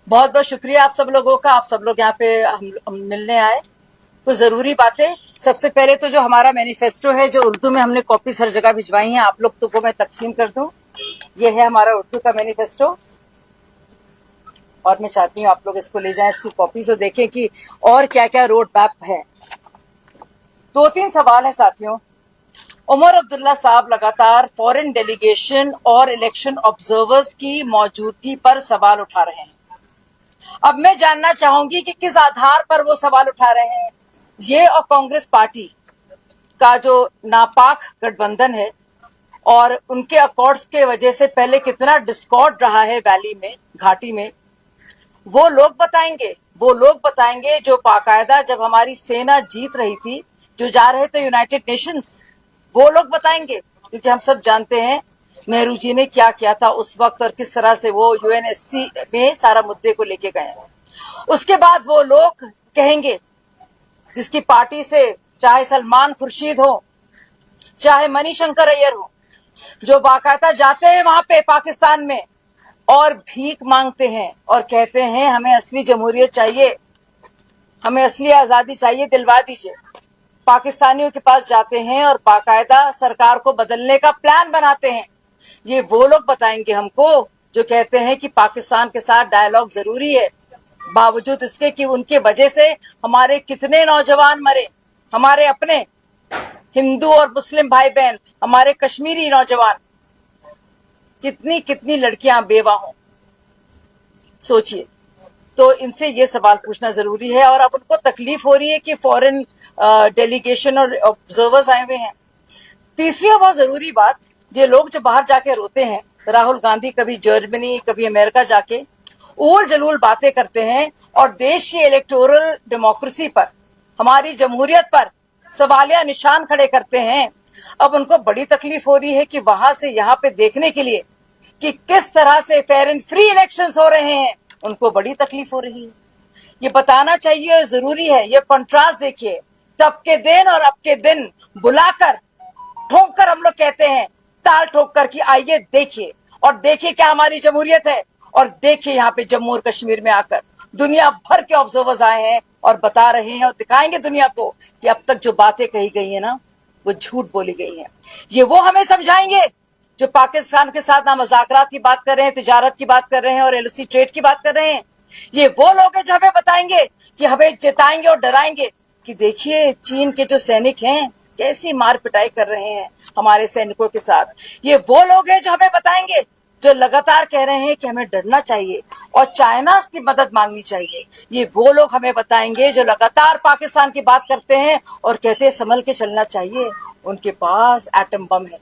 बहुत बहुत शुक्रिया आप सब लोगों का। आप सब लोग यहाँ पे हम मिलने आए। कुछ जरूरी बातें। सबसे पहले तो जो हमारा मैनिफेस्टो है, जो उर्दू में हमने कॉपीज हर जगह भिजवाई हैं, आप लोग तो को मैं तकसीम कर दूं। ये है हमारा उर्दू का मैनिफेस्टो और मैं चाहती हूँ आप लोग इसको ले जाएं, इसकी कॉपीज, और देखें कि और क्या क्या रोड मैप है। 2-3 सवाल है साथियों। उमर अब्दुल्ला साहब लगातार फॉरेन डेलीगेशन और इलेक्शन ऑब्जर्वर्स की मौजूदगी पर सवाल उठा रहे हैं। अब मैं जानना चाहूंगी कि किस आधार पर वो सवाल उठा रहे हैं। ये और कांग्रेस पार्टी का जो नापाक गठबंधन है और उनके अकॉर्ड्स के वजह से पहले कितना डिस्कॉर्ड रहा है वैली में, घाटी में, वो लोग बताएंगे। वो लोग बताएंगे जो बाकायदा जब हमारी सेना जीत रही थी, जो जा रहे थे यूनाइटेड नेशंस, वो लोग बताएंगे। क्योंकि हम सब जानते हैं नेहरू जी ने क्या किया था उस वक्त और किस तरह से वो यूएनएससी में सारा मुद्दे को लेके गए। उसके बाद वो लोग कहेंगे जिसकी पार्टी से चाहे सलमान खुर्शीद हो, चाहे मणिशंकर अय्यर हो, जो बाकायदा जाते हैं वहां पे पाकिस्तान में और भीख मांगते हैं और कहते हैं हमें असली जमहूरियत चाहिए, हमें असली आजादी चाहिए, दिलवा दीजिए। पाकिस्तानियों के पास जाते हैं और बाकायदा सरकार को बदलने का प्लान बनाते हैं। ये वो लोग बताएंगे हमको जो कहते हैं कि पाकिस्तान के साथ डायलॉग जरूरी है, बावजूद इसके कि उनके वजह से हमारे कितने नौजवान मरे, हमारे अपने हिंदू और मुस्लिम भाई बहन, हमारे कश्मीरी नौजवान, कितनी कितनी लड़कियां बेवा हों। सोचिए। तो इनसे ये सवाल पूछना जरूरी है। और अब उनको तकलीफ हो रही है कि फॉरेन डेलीगेशन और ऑब्जर्वर्स आए हुए हैं। तीसरी और बहुत जरूरी बात, ये लोग जो बाहर जाके रोते हैं, राहुल गांधी कभी जर्मनी कभी अमेरिका जाके उल जलूल बातें करते हैं और देश की इलेक्टोरल डेमोक्रेसी पर, हमारी जमहूरियत पर सवालिया निशान खड़े करते हैं। अब उनको बड़ी तकलीफ हो रही है कि वहां से यहाँ पे देखने के लिए कि किस तरह से फेयर एंड फ्री इलेक्शंस हो रहे हैं, उनको बड़ी तकलीफ हो रही है। ये बताना चाहिए और जरूरी है। ये कंट्रास्ट देखिए, तब के दिन और अब के दिन बुलाकर ठोक कर हम लोग कहते हैं, ताल ठोक कर कि आइए देखिए और देखिए क्या हमारी जमहूरियत है। और देखिए यहाँ पे जम्मू और कश्मीर में आकर दुनिया भर के ऑब्जर्वर्स आए हैं और बता रहे हैं और दिखाएंगे दुनिया को कि अब तक जो बातें कही गई है ना, वो झूठ बोली गई है। ये वो हमें समझाएंगे जो पाकिस्तान के साथ ना मुज़ाकरात की बात कर रहे हैं, तिजारत की बात कर रहे हैं और एलओसी ट्रेड की बात कर रहे हैं। ये वो लोग हैं जो हमें बताएंगे कि हमें चेताएंगे और डराएंगे कि देखिए चीन के जो सैनिक हैं कैसी मार पिटाई कर रहे हैं हमारे सैनिकों के साथ। ये वो लोग हैं जो हमें बताएंगे जो लगातार कह रहे हैं कि हमें डरना चाहिए और चाइना की मदद मांगनी चाहिए। ये वो लोग हमें बताएंगे जो लगातार पाकिस्तान की बात करते हैं और कहते हैं संभल के चलना चाहिए, उनके पास एटम बम है।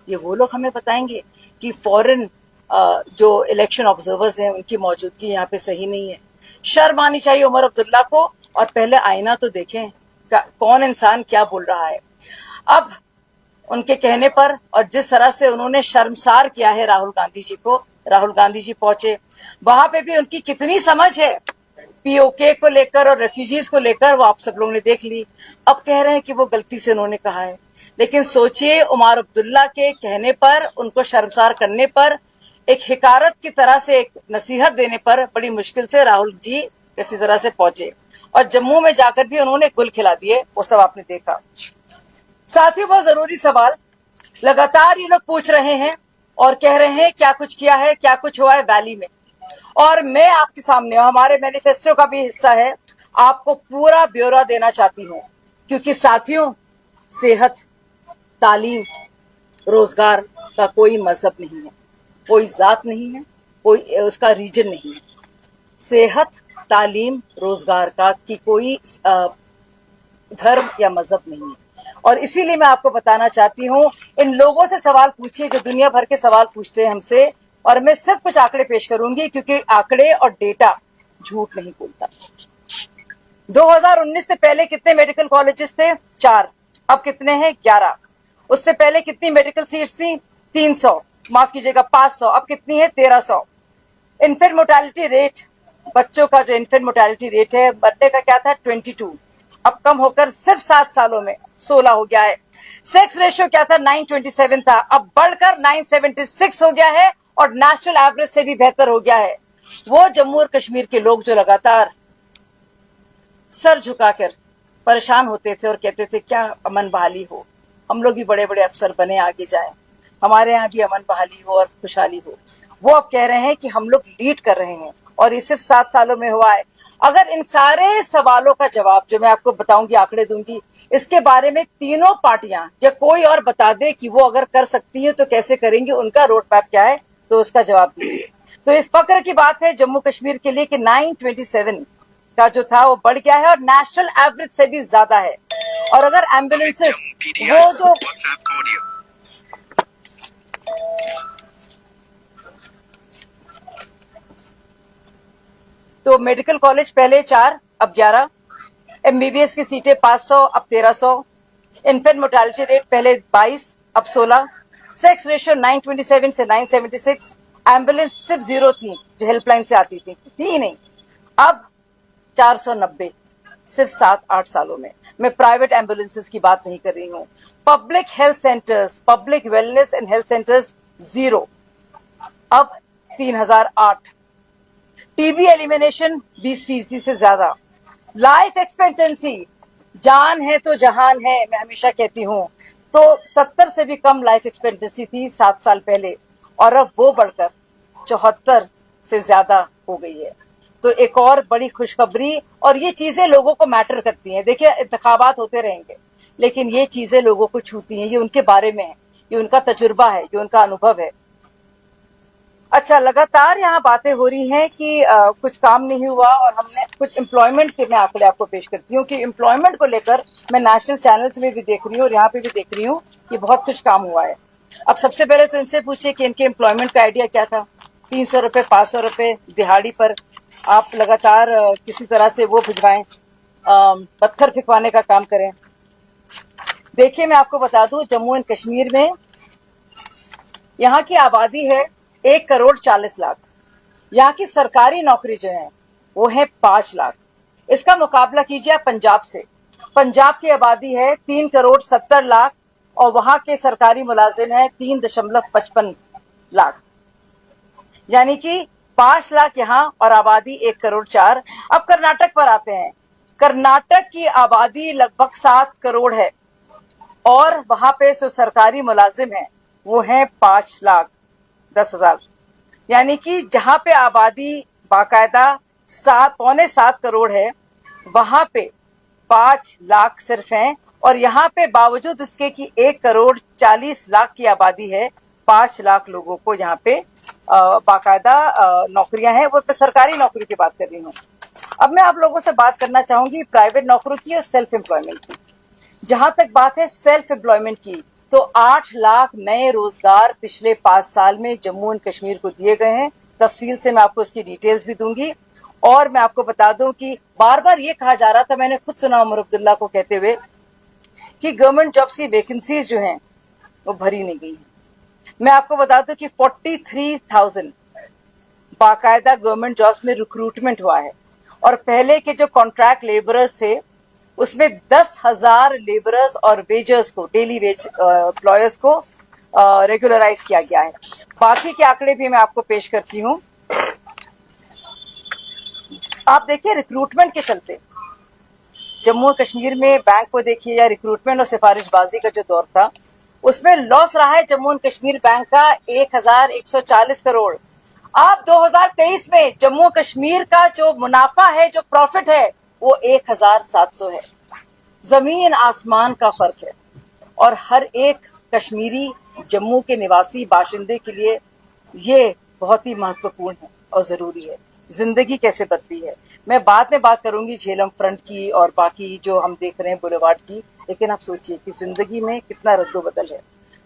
ये वो लोग हमें बताएंगे कि फॉरेन जो इलेक्शन ऑब्जर्वर्स हैं उनकी मौजूदगी यहाँ पे सही नहीं है। शर्म आनी चाहिए उमर अब्दुल्ला को, और पहले आईना तो देखें कौन इंसान क्या बोल रहा है। अब उनके कहने पर और जिस तरह से उन्होंने शर्मसार किया है राहुल गांधी जी को, राहुल गांधी जी पहुंचे वहां पे भी उनकी कितनी समझ है पीओके को लेकर और रेफ्यूजीज को लेकर, वो आप सब लोगों ने देख ली। अब कह रहे हैं कि वो गलती से उन्होंने कहा है, लेकिन सोचिए उमर अब्दुल्ला के कहने पर, उनको शर्मसार करने पर, एक हिकारत की तरह से एक नसीहत देने पर बड़ी मुश्किल से राहुल जी किसी तरह से पहुंचे और जम्मू में जाकर भी उन्होंने गुल खिला दिए। वो सब आपने देखा। साथ ही बहुत जरूरी सवाल लगातार ये लोग पूछ रहे हैं और कह रहे हैं क्या कुछ किया है, क्या कुछ हुआ है वैली में। और मैं आपके सामने, हमारे मैनिफेस्टो का भी हिस्सा है, आपको पूरा ब्यौरा देना चाहती हूँ। क्योंकि साथियों, सेहत, तालीम, रोजगार का कोई मजहब नहीं है, कोई जात नहीं है, कोई उसका रीजन नहीं है। सेहत, तालीम, रोजगार का की कोई धर्म या मजहब नहीं है। और इसीलिए मैं आपको बताना चाहती हूँ, इन लोगों से सवाल पूछिए जो दुनिया भर के सवाल पूछते हैं हमसे, और मैं सिर्फ कुछ आंकड़े पेश करूंगी क्योंकि आंकड़े और डेटा झूठ नहीं बोलता। 2019 से पहले कितने मेडिकल कॉलेजेस थे? 4। अब कितने हैं? 11। उससे पहले कितनी मेडिकल सीट्स थी? 300, माफ कीजिएगा 500। अब कितनी है? 1300। इन्फेंट मोर्टेलिटी रेट, बच्चों का जो इन्फेंट मोर्टेलिटी रेट है, मरने का क्या था? 22। अब कम होकर सिर्फ 7 सालों में 16 हो गया है। सेक्स रेशियो क्या था? 927 था, अब बढ़कर 976 हो गया है और नेशनल एवरेज से भी बेहतर हो गया है। वो जम्मू और कश्मीर के लोग जो लगातार सर झुकाकर परेशान होते थे और कहते थे क्या अमन बहाली हो, हम लोग भी बड़े बड़े अफसर बने, आगे जाएं, हमारे यहाँ भी अमन बहाली हो और खुशहाली हो, वो अब कह रहे हैं कि हम लोग लीड कर रहे हैं और ये सिर्फ 7 सालों में हुआ है। अगर इन सारे सवालों का जवाब जो मैं आपको बताऊंगी, आंकड़े दूंगी, इसके बारे में तीनों पार्टियां या कोई और बता दे कि वो अगर कर सकती है तो कैसे करेंगे, उनका रोड मैप क्या है, तो उसका जवाब दीजिए। तो ये फक्र की बात है जम्मू कश्मीर के लिए कि 927 का जो था वो बढ़ गया है और नेशनल एवरेज से भी ज्यादा है। और अगर एम्बुलेंसेस वो जो तो मेडिकल कॉलेज पहले 4 अब 11, एमबीबीएस की सीटें 500 अब 1300, इन्फेंट मोर्टेलिटी रेट पहले 22 अब 16, सेक्स रेशियो 927 से 976, एम्बुलेंस सिर्फ 0 थी जो हेल्पलाइन से आती थी ही नहीं, अब 490 सिर्फ 7-8 सालों में। मैं प्राइवेट एम्बुलेंसेस की बात नहीं कर रही हूं। Public health centres, public wellness and health centres 0 अब 3008, टीबी एलिमिनेशन 20% से ज्यादा, लाइफ एक्सपेक्टेंसी जान है तो जहान है, मैं हमेशा कहती हूं, तो 70 से भी कम लाइफ एक्सपेक्टेंसी थी 7 साल पहले और अब वो बढ़कर 74 से ज्यादा हो गई है। तो एक और बड़ी खुशखबरी, और ये चीजें लोगों को मैटर करती हैं। देखिए इंतखाबात होते रहेंगे लेकिन ये चीजें लोगों को छूती हैं, ये उनके बारे में है, ये उनका तजुर्बा है, ये उनका अनुभव है। अच्छा, लगातार यहाँ बातें हो रही हैं कि कुछ काम नहीं हुआ और हमने कुछ एम्प्लॉयमेंट के, मैं आंकड़े आपको पेश करती हूँ कि एम्प्लॉयमेंट को लेकर मैं नेशनल चैनल्स में भी देख रही हूँ और यहाँ पे भी देख रही हूँ कि बहुत कुछ काम हुआ है। अब सबसे पहले तो इनसे पूछिए कि इनके एम्प्लॉयमेंट का आइडिया क्या था। 300 रुपए 500 रुपए दिहाड़ी पर आप लगातार किसी तरह से वो भिजवाएं, पत्थर फिकवाने का काम करें। देखिए मैं आपको बता दूं, जम्मू एंड कश्मीर में यहाँ की आबादी है 1,40,00,000। यहाँ की सरकारी नौकरी जो है वो है 5 लाख। इसका मुकाबला कीजिए आप पंजाब से। पंजाब की आबादी है 3,70,00,000 और वहां के सरकारी मुलाजिम है 3.55 लाख, यानी कि 5 लाख यहाँ और आबादी 1,04,00,000। अब कर्नाटक पर आते हैं। कर्नाटक की आबादी लगभग 7 करोड़ है और वहां पे जो सरकारी मुलाजिम है वो है 5,10,000, यानी कि जहां पे आबादी बाकायदा 7.75 करोड़ है वहां पे 5 लाख सिर्फ हैं। और यहाँ पे बावजूद इसके कि 1,40,00,000 की आबादी है, 5 लाख लोगों को यहाँ पे बाकायदा नौकरियां हैं। वो सरकारी नौकरी की बात कर रही हूँ। अब मैं आप लोगों से बात करना चाहूंगी प्राइवेट नौकरियों की और सेल्फ एम्प्लॉयमेंट की। जहां तक बात है सेल्फ एम्प्लॉयमेंट की, तो 8 लाख नए रोजगार पिछले 5 साल में जम्मू एंड कश्मीर को दिए गए हैं। तफसील से मैं आपको उसकी डिटेल्स भी दूंगी। और मैं आपको बता दूं कि बार बार ये कहा जा रहा था, मैंने खुद सुना उमर अब्दुल्ला को कहते हुए कि गवर्नमेंट जॉब्स की वैकेंसीज जो हैं वो भरी नहीं गई। मैं आपको बता दूं कि 43,000 बाकायदा गवर्नमेंट जॉब्स में रिक्रूटमेंट हुआ है और पहले के जो कॉन्ट्रैक्ट लेबरर्स थे उसमें 10,000 लेबरर्स और वेजर्स को, डेली वेज एम्प्लॉयर्स को रेगुलराइज किया गया है। बाकी के आंकड़े भी मैं आपको पेश करती हूं। आप देखिए रिक्रूटमेंट के चलते जम्मू और कश्मीर में बैंक को देखिए या रिक्रूटमेंट और सिफारिशबाजी का जो दौर था उसमें लॉस रहा है जम्मू एंड कश्मीर बैंक का 1,140 करोड़। अब 2023 में जम्मू कश्मीर का जो मुनाफा है, जो प्रॉफिट है, वो 1,700 है। जमीन आसमान का फर्क है और हर एक कश्मीरी जम्मू के निवासी बाशिंदे के लिए ये बहुत ही महत्वपूर्ण है और जरूरी है। जिंदगी कैसे बदली है, मैं बाद में बात करूंगी झेलम फ्रंट की और बाकी जो हम देख रहे हैं बुलेवार्ड की, लेकिन आप सोचिए कि जिंदगी में कितना रद्दोबदल है।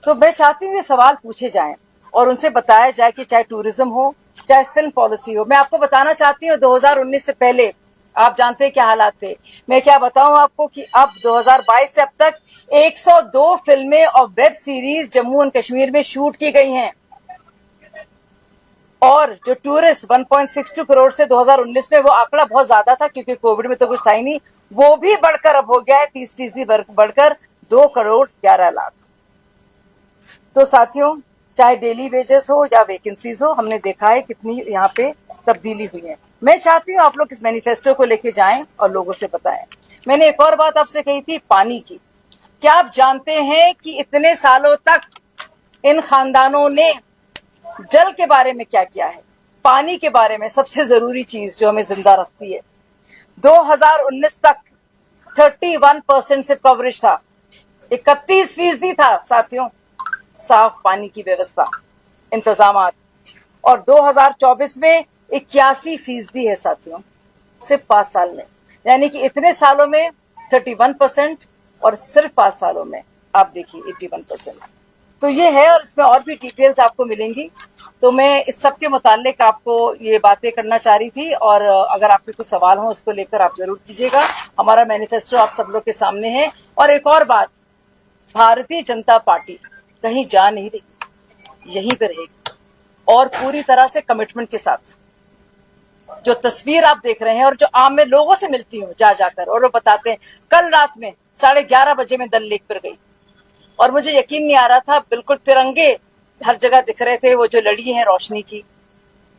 तो मैं चाहती हूँ ये सवाल पूछे जाएं और उनसे बताया जाए कि चाहे टूरिज्म हो, चाहे फिल्म पॉलिसी हो। मैं आपको बताना चाहती हूँ 2019 से पहले आप जानते हैं क्या हालात थे। मैं क्या बताऊं आपको कि अब 2022 से अब तक 102 फिल्में और web series Jammu and Kashmir में शूट की गई हैं और जो टूरिस्ट 1.62 करोड़ से 2019 में, वो आंकड़ा बहुत ज्यादा था क्योंकि कोविड में तो कुछ था ही नहीं, वो भी बढ़कर अब हो गया है 30% बढ़कर 2,11,00,000। तो साथियों, चाहे डेली वेजेस हो या वैकेंसीज हो, हमने देखा है कितनी यहाँ पे तब्दीली हुई है। मैं चाहती हूँ आप लोग इस मैनिफेस्टो को लेके जाएं और लोगों से बताएं। मैंने एक और बात आपसे कही थी, पानी की। क्या आप जानते हैं कि इतने सालों तक इन खानदानों ने जल के बारे में क्या किया है? पानी के बारे में सबसे जरूरी चीज जो हमें जिंदा रखती है। 2019 तक 31% से कवरेज था, 31% था साथियों साफ पानी की व्यवस्था, इंतजाम। और 2024 में 81% है साथियों, सिर्फ 5 साल में। यानी कि इतने सालों में 31% और सिर्फ 5 सालों में आप देखिए 81%। तो ये है, और इसमें और भी डिटेल्स आपको मिलेंगी। तो मैं इस सब के मुतालिक आपको ये बातें करना चाह रही थी, और अगर आपके कुछ सवाल हो उसको लेकर आप जरूर कीजिएगा। हमारा मैनिफेस्टो आप सब लोग के सामने है। और एक और बात, भारतीय जनता पार्टी कहीं जा नहीं रही, यहीं पे रहेगी, और पूरी तरह से कमिटमेंट के साथ। जो तस्वीर आप देख रहे हैं और जो आम में लोगों से मिलती हूँ जा जाकर, और वो बताते हैं, कल रात में 11:30 बजे मैं डल लेक पर गई और मुझे यकीन नहीं आ रहा था, बिल्कुल तिरंगे हर जगह दिख रहे थे, वो जो लड़ी है रोशनी की,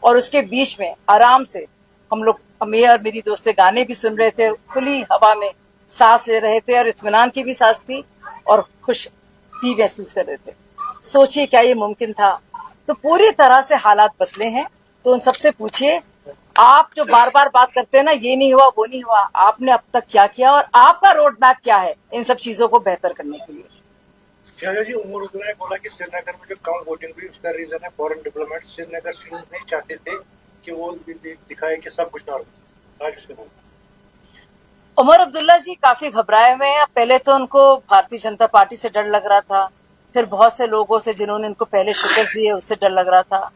और उसके बीच में आराम से हम लोग, मैं और मेरी दोस्तें गाने भी सुन रहे थे, खुली हवा में सांस ले रहे थे, और इत्मीनान की भी सांस थी, और खुश भी महसूस कर रहे थे। सोचिए क्या ये मुमकिन था? तो पूरी तरह से हालात बदले हैं। तो उन सबसे पूछिए, आप जो बार बार बात करते हैं ना, ये नहीं हुआ वो नहीं हुआ, आपने अब तक क्या किया और आपका रोड मैप क्या है इन सब चीजों को बेहतर करने के लिए? शाहजा जी, उमर उद्दीन ने बोला कि श्रीनगर में जो कम वोटिंग हुई उसका रीजन है फॉरेन डिप्लोमेट। श्रीनगर सीरीज नहीं चाहते थे कि वो दिखाए कि सब कुछ नॉर्मल। आज उसने बोला उमर अब्दुल्ला जी काफी घबराए हुए हैं। पहले तो उनको भारतीय जनता पार्टी से डर लग रहा था, फिर बहुत से लोगों से जिन्होंने इनको पहले शिकस्त दी है उससे डर लग रहा था।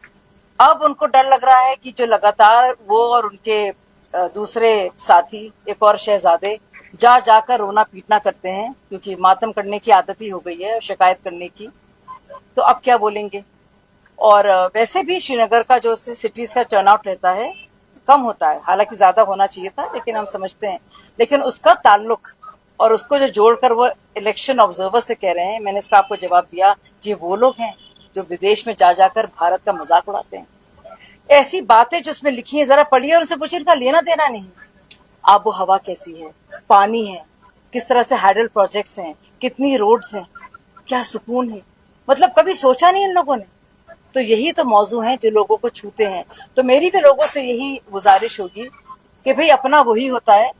अब उनको डर लग रहा है कि जो लगातार वो और उनके दूसरे साथी, एक और शहजादे, जा जाकर रोना पीटना करते हैं, क्योंकि मातम करने की आदत ही हो गई है, शिकायत करने की। तो अब क्या बोलेंगे? और वैसे भी श्रीनगर का जो सिटीज का टर्नआउट रहता है कम होता है, हालांकि ज्यादा होना चाहिए था, लेकिन हम समझते हैं। लेकिन उसका ताल्लुक और उसको जो जोड़कर वो इलेक्शन ऑब्जर्वर से कह रहे हैं, मैंने इसका आपको जवाब दिया, ये वो लोग हैं जो विदेश में जा जाकर भारत का मजाक उड़ाते हैं। ऐसी बातें जिसमें लिखी है जरा पढ़िए और उनसे पूछिए इनका लेना देना नहीं। आबो हवा कैसी है, पानी है, किस तरह से हाइडल प्रोजेक्ट्स हैं, कितनी रोड्स हैं, क्या सुकून है, मतलब कभी सोचा नहीं इन लोगों ने। तो यही तो मौजू हैं जो लोगों को छूते हैं। तो मेरी भी लोगों से यही गुजारिश होगी कि भाई अपना वही होता है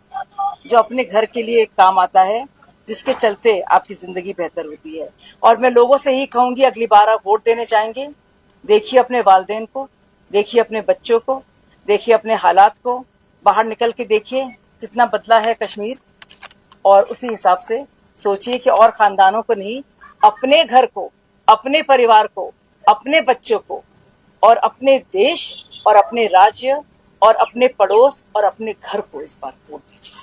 जो अपने घर के लिए काम आता है, जिसके चलते आपकी जिंदगी बेहतर होती है। और मैं लोगों से ही कहूंगी, अगली बार आप वोट देने जाएंगे, देखिए अपने वालिदैन को, देखिए अपने बच्चों को, देखिए अपने हालात को, बाहर निकल के देखिए कितना बदला है कश्मीर, और उसी हिसाब से सोचिए कि और खानदानों को नहीं, अपने घर को, अपने परिवार को, अपने बच्चों को, और अपने देश और अपने राज्य और अपने पड़ोस और अपने घर को इस बार वोट दीजिए।